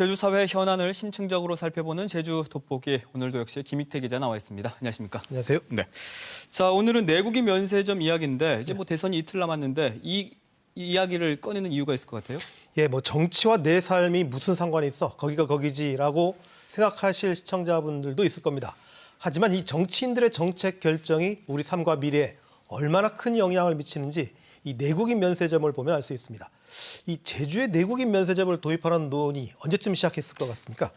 제주 사회 현안을 심층적으로 살펴보는 제주 돋보기, 오늘도 역시 김익태 기자 나와 있습니다. 안녕하십니까? 안녕하세요. 네. 자, 오늘은 내국인 면세점 이야기인데 이제 대선이 이틀 남았는데 이 이야기를 꺼내는 이유가 있을 것 같아요? 예, 정치와 내 삶이 무슨 상관이 있어? 거기가 거기지라고 생각하실 시청자분들도 있을 겁니다. 하지만 이 정치인들의 정책 결정이 우리 삶과 미래에 얼마나 큰 영향을 미치는지 이 내국인 면세점을 보면 알 수 있습니다. 이 제주의 내국인 면세점을 도입하는 논의 언제쯤 시작했을 것 같습니까?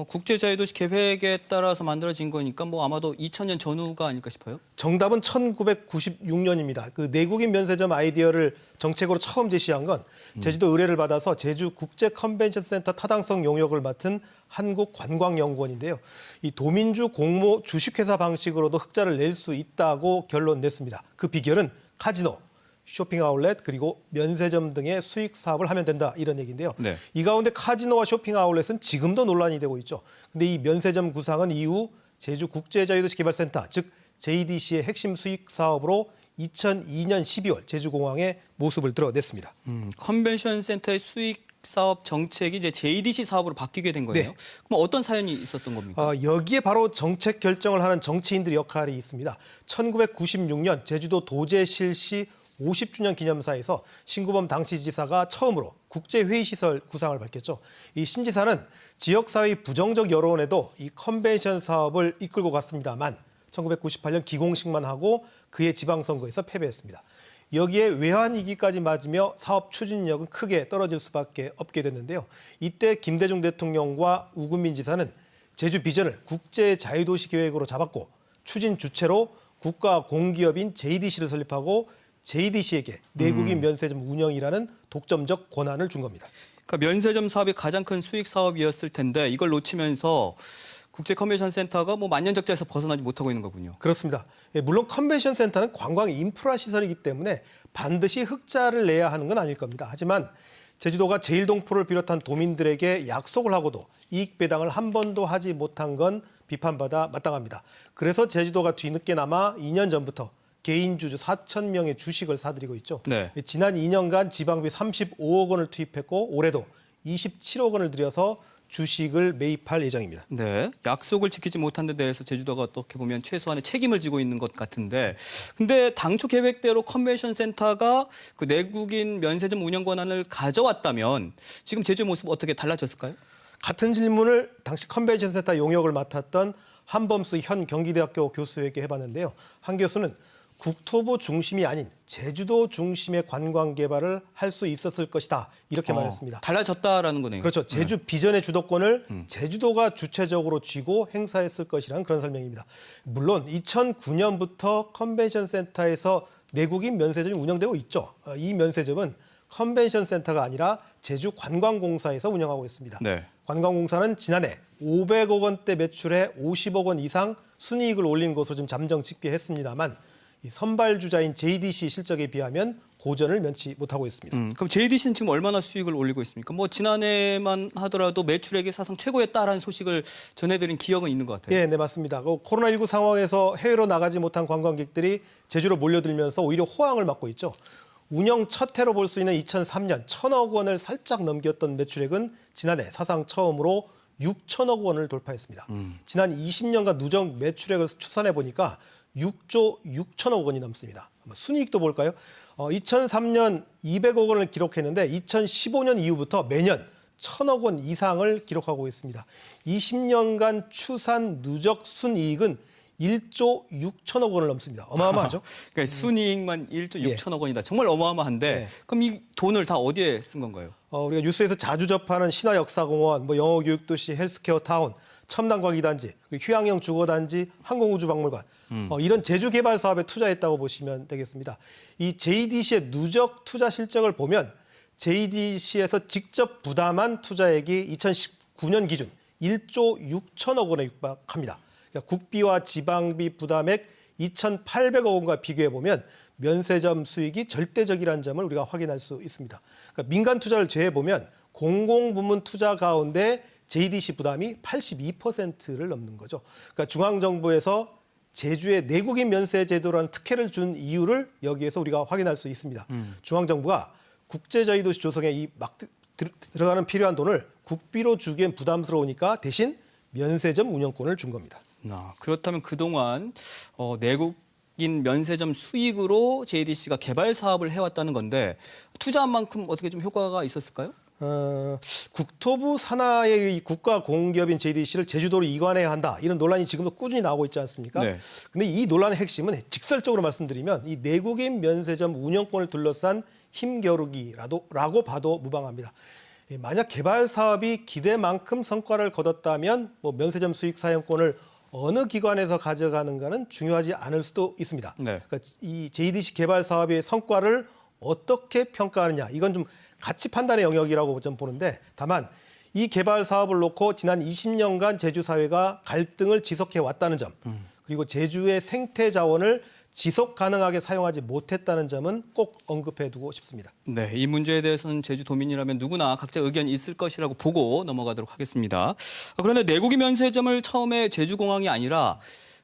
국제자유도시 계획에 따라서 만들어진 거니까 아마도 2000년 전후가 아닐까 싶어요. 정답은 1996년입니다. 그 내국인 면세점 아이디어를 정책으로 처음 제시한 건 제주도 의뢰를 받아서 제주 국제 컨벤션 센터 타당성 용역을 맡은 한국관광연구원인데요. 이 도민주 공모 주식회사 방식으로도 흑자를 낼 수 있다고 결론 냈습니다. 그 비결은 카지노, 쇼핑 아울렛 그리고 면세점 등의 수익 사업을 하면 된다, 이런 얘기인데요. 네. 이 가운데 카지노와 쇼핑 아울렛은 지금도 논란이 되고 있죠. 근데 이 면세점 구상은 이후 제주 국제자유도시 개발센터, 즉 JDC의 핵심 수익 사업으로 2002년 12월 제주공항에 모습을 드러냈습니다. 컨벤션 센터의 수익 사업 정책이 이제 JDC 사업으로 바뀌게 된 거예요. 네. 그럼 어떤 사연이 있었던 겁니까? 여기에 바로 정책 결정을 하는 정치인들의 역할이 있습니다. 1996년 제주도 도제 실시 50주년 기념사에서 신구범 당시 지사가 처음으로 국제회의시설 구상을 밝혔죠. 이 신지사는 지역사회의 부정적 여론에도 이 컨벤션 사업을 이끌고 갔습니다만 1998년 기공식만 하고 그해 지방선거에서 패배했습니다. 여기에 외환위기까지 맞으며 사업 추진력은 크게 떨어질 수밖에 없게 됐는데요. 이때 김대중 대통령과 우금민 지사는 제주 비전을 국제자유도시 계획으로 잡았고 추진 주체로 국가 공기업인 JDC를 설립하고 JDC에게 내국인 면세점 운영이라는 독점적 권한을 준 겁니다. 그러니까 면세점 사업이 가장 큰 수익 사업이었을 텐데 이걸 놓치면서 국제 컨벤션 센터가 만년적자에서 벗어나지 못하고 있는 거군요. 그렇습니다. 물론 컨벤션 센터는 관광 인프라 시설이기 때문에 반드시 흑자를 내야 하는 건 아닐 겁니다. 하지만 제주도가 제일동포를 비롯한 도민들에게 약속을 하고도 이익 배당을 한 번도 하지 못한 건 비판받아 마땅합니다. 그래서 제주도가 뒤늦게나마 2년 전부터 개인 주주 4,000명의 주식을 사들이고 있죠. 네. 지난 2년간 지방비 35억 원을 투입했고 올해도 27억 원을 들여서 주식을 매입할 예정입니다. 네, 약속을 지키지 못한 데 대해서 제주도가 어떻게 보면 최소한의 책임을 지고 있는 것 같은데, 근데 당초 계획대로 컨벤션 센터가 그 내국인 면세점 운영 권한을 가져왔다면 지금 제주의 모습 어떻게 달라졌을까요? 같은 질문을 당시 컨벤션 센터 용역을 맡았던 한범수 현 경기대학교 교수에게 해봤는데요. 한 교수는 국토부 중심이 아닌 제주도 중심의 관광 개발을 할 수 있었을 것이다, 이렇게 말했습니다. 달라졌다라는 거네요. 그렇죠. 제주 비전의 주도권을 제주도가 주체적으로 쥐고 행사했을 것이라는 그런 설명입니다. 물론 2009년부터 컨벤션 센터에서 내국인 면세점이 운영되고 있죠. 이 면세점은 컨벤션 센터가 아니라 제주관광공사에서 운영하고 있습니다. 네. 관광공사는 지난해 500억 원대 매출에 50억 원 이상 순이익을 올린 것으로 좀 잠정 집계했습니다만 이 선발주자인 JDC 실적에 비하면 고전을 면치 못하고 있습니다. 그럼 JDC는 지금 얼마나 수익을 올리고 있습니까? 지난해만 하더라도 매출액이 사상 최고였다라는 소식을 전해드린 기억은 있는 것 같아요. 네, 맞습니다. 코로나19 상황에서 해외로 나가지 못한 관광객들이 제주로 몰려들면서 오히려 호황을 맞고 있죠. 운영 첫 해로 볼 수 있는 2003년 1,000억 원을 살짝 넘겼던 매출액은 지난해 사상 처음으로 6천억 원을 돌파했습니다. 지난 20년간 누적 매출액을 추산해 보니까 6조 6천억 원이 넘습니다. 순이익도 볼까요? 2003년 200억 원을 기록했는데 2015년 이후부터 매년 1,000억 원 이상을 기록하고 있습니다. 20년간 추산 누적 순이익은 1조 6천억 원을 넘습니다. 어마어마하죠? 그러니까 순이익만 1조 6천억 원이다. 정말 어마어마한데 네. 그럼 이 돈을 다 어디에 쓴 건가요? 우리가 뉴스에서 자주 접하는 신화역사공원, 영어교육도시, 헬스케어 타운, 첨단과기단지, 휴양형 주거단지, 항공우주박물관, 이런 제주개발 사업에 투자했다고 보시면 되겠습니다. 이 JDC의 누적 투자 실적을 보면 JDC에서 직접 부담한 투자액이 2019년 기준 1조 6천억 원에 육박합니다. 그러니까 국비와 지방비 부담액 2,800억 원과 비교해 보면 면세점 수익이 절대적이라는 점을 우리가 확인할 수 있습니다. 그러니까 민간 투자를 제외해 보면 공공부문 투자 가운데 JDC 부담이 82%를 넘는 거죠. 그러니까 중앙정부에서 제주의 내국인 면세 제도라는 특혜를 준 이유를 여기에서 우리가 확인할 수 있습니다. 중앙정부가 국제자유도시 조성에 이 들어가는 필요한 돈을 국비로 주기엔 부담스러우니까 대신 면세점 운영권을 준 겁니다. 그렇다면 그동안 내국인 면세점 수익으로 JDC가 개발 사업을 해왔다는 건데 투자한 만큼 어떻게 좀 효과가 있었을까요? 국토부 산하의 이 국가 공기업인 JDC를 제주도로 이관해야 한다. 이런 논란이 지금도 꾸준히 나오고 있지 않습니까? 네. 근데 이 논란의 핵심은 직설적으로 말씀드리면 이 내국인 면세점 운영권을 둘러싼 힘겨루기라고 봐도 무방합니다. 만약 개발 사업이 기대만큼 성과를 거뒀다면 면세점 수익 사용권을 어느 기관에서 가져가는가는 중요하지 않을 수도 있습니다. 네. 그러니까 이 JDC 개발 사업의 성과를 어떻게 평가하느냐 이건 좀 가치 판단의 영역이라고 좀 보는데 다만 이 개발 사업을 놓고 지난 20년간 제주 사회가 갈등을 지속해 왔다는 점 그리고 제주의 생태 자원을 지속 가능하게 사용하지 못했다는 점은 꼭 언급해 두고 싶습니다. 네, 이 문제에 대해서는 제주도민이라면 누구나 각자 의견이 있을 것이라고 보고 넘어가도록 하겠습니다. 그런데 내국인 면세점을 처음에 제주공항이 아니라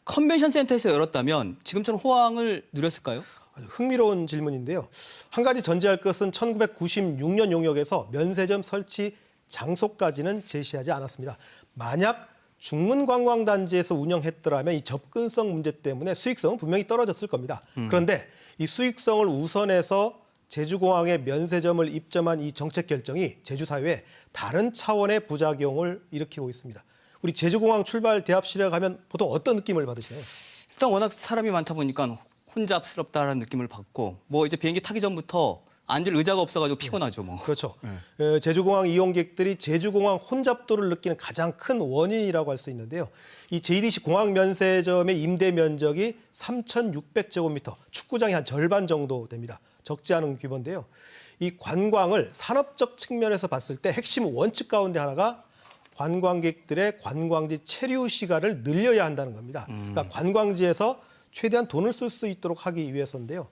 컨벤션 센터에서 열었다면 지금처럼 호황을 누렸을까요? 아주 흥미로운 질문인데요. 한 가지 전제할 것은 1996년 용역에서 면세점 설치 장소까지는 제시하지 않았습니다. 만약 중문관광단지에서 운영했더라면 이 접근성 문제 때문에 수익성은 분명히 떨어졌을 겁니다. 그런데 이 수익성을 우선해서 제주공항에 면세점을 입점한 이 정책 결정이 제주 사회에 다른 차원의 부작용을 일으키고 있습니다. 우리 제주공항 출발 대합실에 가면 보통 어떤 느낌을 받으시나요? 일단 워낙 사람이 많다 보니까 혼잡스럽다라는 느낌을 받고 이제 비행기 타기 전부터 앉을 의자가 없어가지고 피곤하죠. 그렇죠. 제주공항 이용객들이 제주공항 혼잡도를 느끼는 가장 큰 원인이라고 할 수 있는데요. 이 JDC 공항 면세점의 임대 면적이 3,600제곱미터, 축구장이 한 절반 정도 됩니다. 적지 않은 규모인데요. 이 관광을 산업적 측면에서 봤을 때 핵심 원칙 가운데 하나가 관광객들의 관광지 체류 시간을 늘려야 한다는 겁니다. 그러니까 관광지에서 최대한 돈을 쓸 수 있도록 하기 위해서인데요.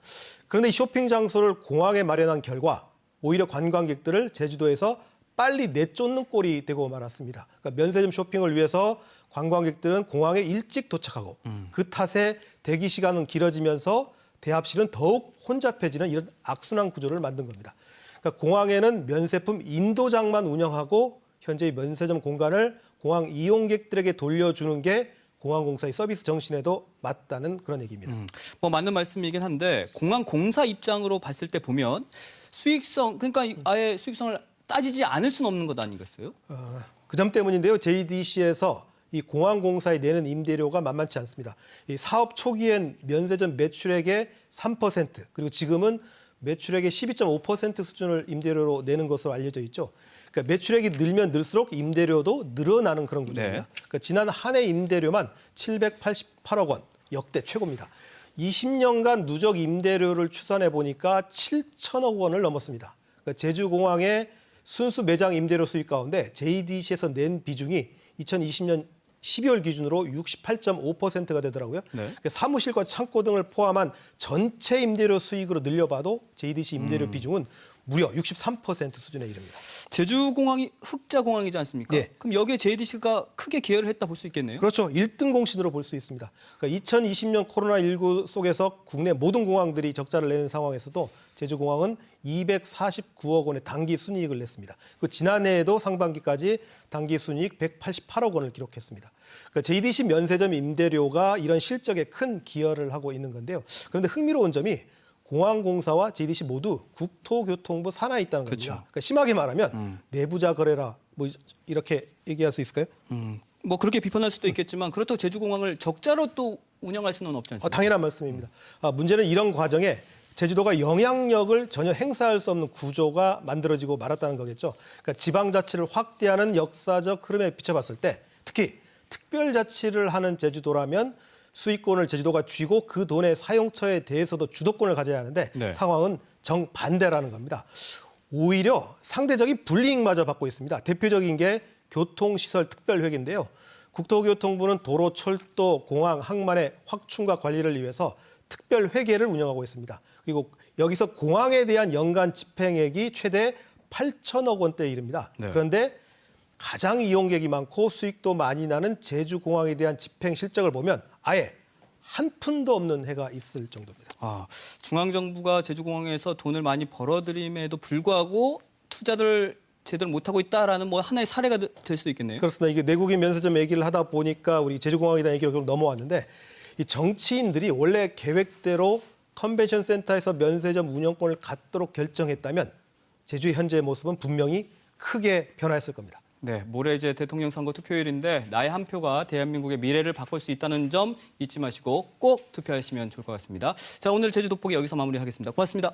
그런데 이 쇼핑 장소를 공항에 마련한 결과 오히려 관광객들을 제주도에서 빨리 내쫓는 꼴이 되고 말았습니다. 그러니까 면세점 쇼핑을 위해서 관광객들은 공항에 일찍 도착하고 그 탓에 대기 시간은 길어지면서 대합실은 더욱 혼잡해지는 이런 악순환 구조를 만든 겁니다. 그러니까 공항에는 면세품 인도장만 운영하고 현재 면세점 공간을 공항 이용객들에게 돌려주는 게 공항공사의 서비스 정신에도 맞다는 그런 얘기입니다. 맞는 말씀이긴 한데 공항공사 입장으로 봤을 때 보면 수익성 그러니까 아예 수익성을 따지지 않을 수는 없는 것 아니겠어요? 그 점 때문인데요. JDC에서 이 공항공사에 내는 임대료가 만만치 않습니다. 이 사업 초기엔 면세점 매출액의 3% 그리고 지금은 매출액의 12.5% 수준을 임대료로 내는 것으로 알려져 있죠. 그러니까 매출액이 늘면 늘수록 임대료도 늘어나는 그런 구조입니다. 네. 그러니까 지난 한 해 임대료만 788억 원, 역대 최고입니다. 20년간 누적 임대료를 추산해 보니까 7천억 원을 넘었습니다. 그러니까 제주공항의 순수 매장 임대료 수익 가운데 JDC에서 낸 비중이 2020년 12월 기준으로 68.5%가 되더라고요. 네. 그러니까 사무실과 창고 등을 포함한 전체 임대료 수익으로 늘려봐도 JDC 임대료 비중은 무려 63% 수준에 이릅니다. 제주공항이 흑자공항이지 않습니까? 네. 그럼 여기에 JDC가 크게 기여를 했다 볼 수 있겠네요? 그렇죠. 1등 공신으로 볼 수 있습니다. 그러니까 2020년 코로나19 속에서 국내 모든 공항들이 적자를 내는 상황에서도 제주공항은 249억 원의 당기 순이익을 냈습니다. 그 지난해에도 상반기까지 당기 순이익 188억 원을 기록했습니다. 그러니까 JDC 면세점 임대료가 이런 실적에 큰 기여를 하고 있는 건데요. 그런데 흥미로운 점이 공항공사와 JDC 모두 국토교통부 산하에 있다는 겁니다. 그렇죠. 그러니까 심하게 말하면 내부자 거래라 이렇게 얘기할 수 있을까요? 그렇게 비판할 수도 있겠지만 그렇다고 제주공항을 적자로 또 운영할 수는 없지 않습니까? 당연한 말씀입니다. 문제는 이런 과정에 제주도가 영향력을 전혀 행사할 수 없는 구조가 만들어지고 말았다는 거겠죠. 그러니까 지방자치를 확대하는 역사적 흐름에 비춰봤을 때 특히 특별자치를 하는 제주도라면 수익권을 제주도가 쥐고 그 돈의 사용처에 대해서도 주도권을 가져야 하는데 네. 상황은 정반대라는 겁니다. 오히려 상대적인 불이익마저 받고 있습니다. 대표적인 게 교통시설 특별회계인데요. 국토교통부는 도로, 철도, 공항, 항만의 확충과 관리를 위해서 특별회계를 운영하고 있습니다. 그리고 여기서 공항에 대한 연간 집행액이 최대 8천억 원대에 이릅니다. 네. 그런데 가장 이용객이 많고 수익도 많이 나는 제주공항에 대한 집행 실적을 보면 아예 한 푼도 없는 해가 있을 정도입니다. 중앙정부가 제주공항에서 돈을 많이 벌어들임에도 불구하고 투자를 제대로 못하고 있다라는 뭐 하나의 사례가 될 수도 있겠네요. 그렇습니다. 이게 내국인 면세점 얘기를 하다 보니까 우리 제주공항에 대한 얘기로 넘어왔는데 이 정치인들이 원래 계획대로 컨벤션 센터에서 면세점 운영권을 갖도록 결정했다면 제주의 현재의 모습은 분명히 크게 변화했을 겁니다. 네, 모레 이제 대통령 선거 투표일인데 나의 한 표가 대한민국의 미래를 바꿀 수 있다는 점 잊지 마시고 꼭 투표하시면 좋을 것 같습니다. 자, 오늘 제주 돋보기 여기서 마무리하겠습니다. 고맙습니다.